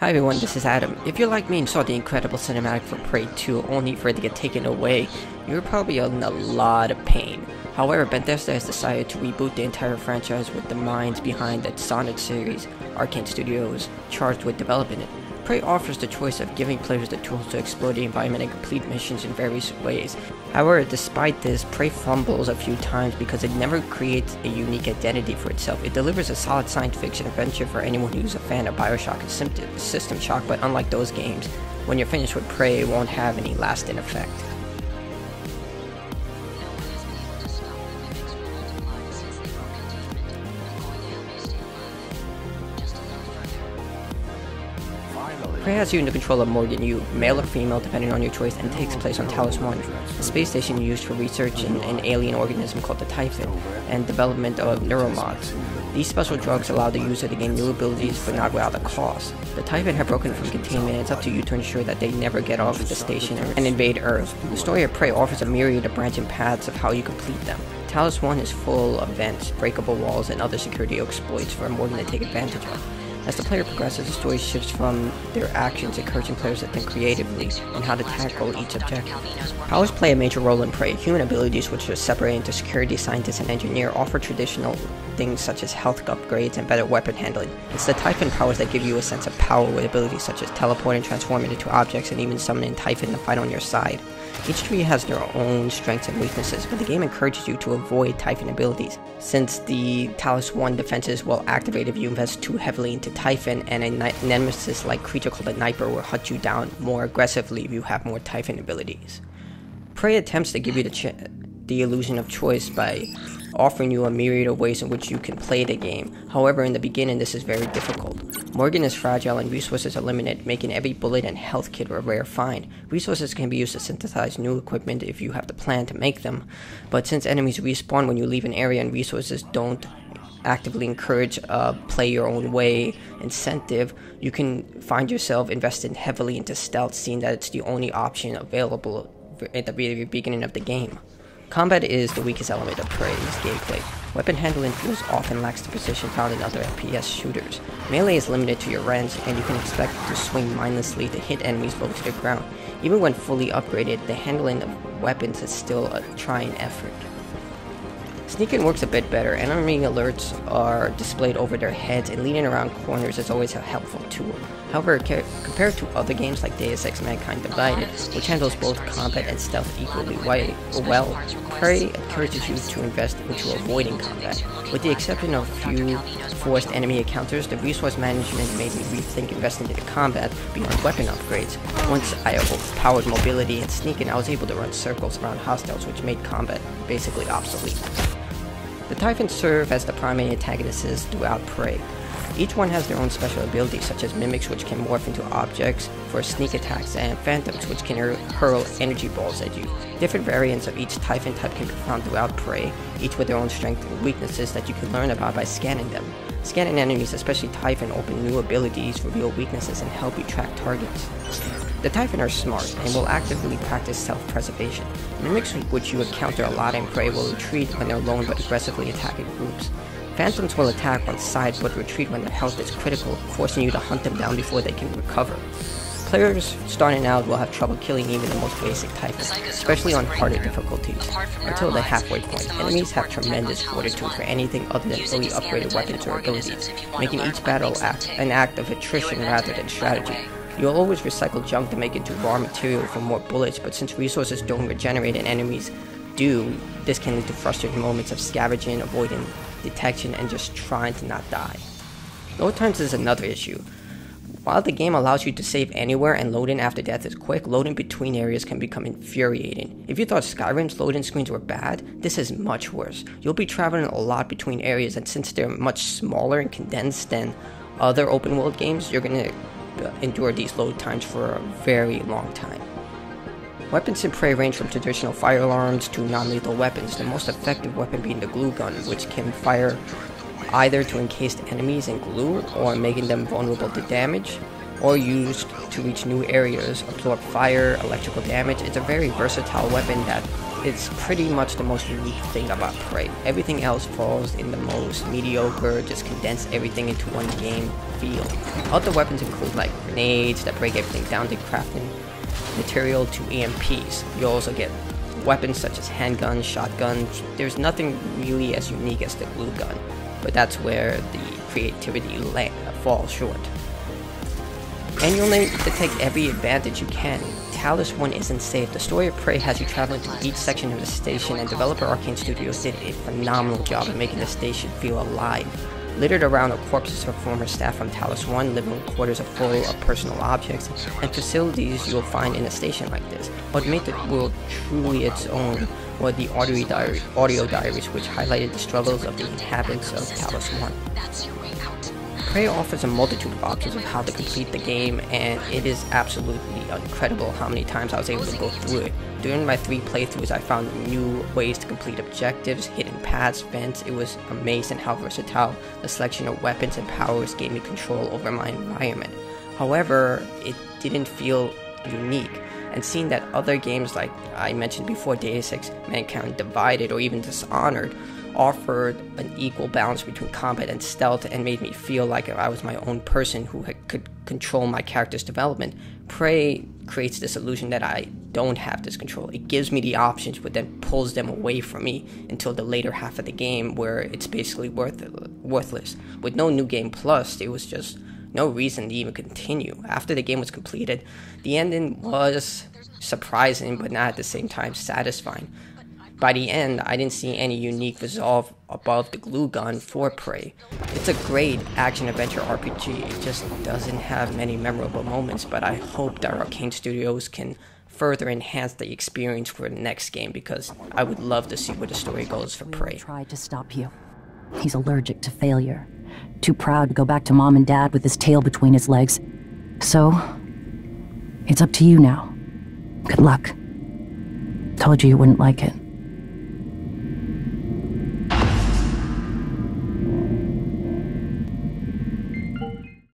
Hi everyone, this is Adam. If you're like me and saw the incredible cinematic for Prey 2 only for it to get taken away, you're probably in a lot of pain. However, Bethesda has decided to reboot the entire franchise with the minds behind the Sonic series, Arcane Studios, charged with developing it. Prey offers the choice of giving players the tools to explore the environment and complete missions in various ways. However, despite this, Prey fumbles a few times because it never creates a unique identity for itself. It delivers a solid science fiction adventure for anyone who's a fan of Bioshock and System Shock, but unlike those games, when you're finished with Prey, it won't have any lasting effect. Prey has you in the control of Morgan Yu, male or female depending on your choice, and takes place on Talos 1, a space station used for research in an alien organism called the Typhon, and development of neuromods. These special drugs allow the user to gain new abilities but not without a cost. The Typhon have broken from containment, and it's up to you to ensure that they never get off the station and invade Earth. The story of Prey offers a myriad of branching paths of how you complete them. Talos 1 is full of vents, breakable walls, and other security exploits for Morgan to take advantage of. As the player progresses, the story shifts from their actions, encouraging players to think creatively on how to tackle each objective. Powers play a major role in Prey. Human abilities, which are separated into security, scientist, and engineer, offer traditional things such as health upgrades and better weapon handling. It's the Typhon powers that give you a sense of power with abilities such as teleport and transform into objects, and even summoning Typhon to fight on your side. Each tree has their own strengths and weaknesses, but the game encourages you to avoid Typhon abilities, since the Talos 1 defenses will activate if you invest too heavily into Typhon, and a nemesis-like creature called a Niper will hunt you down more aggressively if you have more Typhon abilities. Prey attempts to give you the illusion of choice by offering you a myriad of ways in which you can play the game. However, in the beginning this is very difficult. Morgan is fragile and resources are limited, making every bullet and health kit a rare find. Resources can be used to synthesize new equipment if you have the plan to make them, but since enemies respawn when you leave an area and resources don't actively encourage a play your own way incentive, you can find yourself investing heavily into stealth, seeing that it's the only option available at the very beginning of the game. Combat is the weakest element of Prey's gameplay. Weapon handling feels often lacks the precision found in other FPS shooters. Melee is limited to your range, and you can expect to swing mindlessly to hit enemies low to the ground. Even when fully upgraded, the handling of weapons is still a trying effort. Sneaking works a bit better. Enemy alerts are displayed over their heads, and leading around corners is always a helpful tool. However, compared to other games like Deus Ex Mankind Divided, which handles both combat and stealth equally well, Prey encourages you to invest into avoiding combat. With the exception of few forced enemy encounters, the resource management made me rethink investing into combat beyond weapon upgrades. Once I overpowered mobility and sneaking, I was able to run circles around hostiles, which made combat basically obsolete. The Typhons serve as the primary antagonists throughout Prey. Each one has their own special abilities, such as Mimics, which can morph into objects for sneak attacks, and Phantoms, which can hurl energy balls at you. Different variants of each Typhon type can be found throughout Prey, each with their own strengths and weaknesses that you can learn about by scanning them. Scanning enemies, especially Typhon, open new abilities, reveal weaknesses, and help you track targets. The Typhon are smart and will actively practice self-preservation. Mimics, which you encounter a lot in Prey, will retreat when they're alone but aggressively attack in groups. Phantoms will attack on sides but retreat when their health is critical, forcing you to hunt them down before they can recover. Players starting out will have trouble killing even the most basic Typhon, especially on harder difficulties, until the halfway point. Enemies have tremendous fortitude for anything other than fully upgraded weapons or abilities, making each battle an act of attrition rather than strategy. You'll always recycle junk to make into raw material for more bullets, but since resources don't regenerate and enemies do, this can lead to frustrating moments of scavenging, avoiding detection, and just trying to not die. Load times is another issue. While the game allows you to save anywhere and loading after death is quick, loading between areas can become infuriating. If you thought Skyrim's loading screens were bad, this is much worse. You'll be traveling a lot between areas, and since they're much smaller and condensed than other open world games, you're going to endure these load times for a very long time. Weapons in Prey range from traditional firearms to non-lethal weapons, the most effective weapon being the glue gun, which can fire either to encase enemies in glue or making them vulnerable to damage, or used to reach new areas, absorb fire, electrical damage. It's a very versatile weapon that is pretty much the most unique thing about Prey. Everything else falls in the most mediocre, just condense everything into one game feel. Other weapons include like grenades that break everything down to crafting material to EMPs. You also get weapons such as handguns, shotguns. There's nothing really as unique as the glue gun, but that's where the creativity falls short. And you'll need to take every advantage you can. Talos 1 isn't safe. The story of Prey has you traveling through each section of the station, and developer Arcane Studios did a phenomenal job of making the station feel alive. Littered around are corpses of former staff from Talos 1, living quarters are full of personal objects and facilities you'll find in a station like this. What made the world truly its own were the audio diaries, which highlighted the struggles of the inhabitants of Talos 1. Prey offers a multitude of options of how to complete the game, and it is absolutely incredible how many times I was able to go through it. During my 3 playthroughs, I found new ways to complete objectives, hidden paths, vents. It was amazing how versatile the selection of weapons and powers gave me control over my environment. However, it didn't feel unique, and seeing that other games like I mentioned before, Deus Ex, Mankind Divided, or even Dishonored, offered an equal balance between combat and stealth and made me feel like I was my own person who could control my character's development. Prey creates this illusion that I don't have this control. It gives me the options, but then pulls them away from me until the later half of the game, where it's basically worthless. With no New Game Plus, there was just no reason to even continue. After the game was completed, the ending was surprising, but not at the same time satisfying. By the end, I didn't see any unique resolve above the glue gun for Prey. It's a great action-adventure RPG, it just doesn't have many memorable moments, but I hope that Arcane Studios can further enhance the experience for the next game, because I would love to see where the story goes for Prey. Tried to stop you. He's allergic to failure. Too proud to go back to Mom and Dad with his tail between his legs. So, it's up to you now. Good luck. Told you wouldn't like it.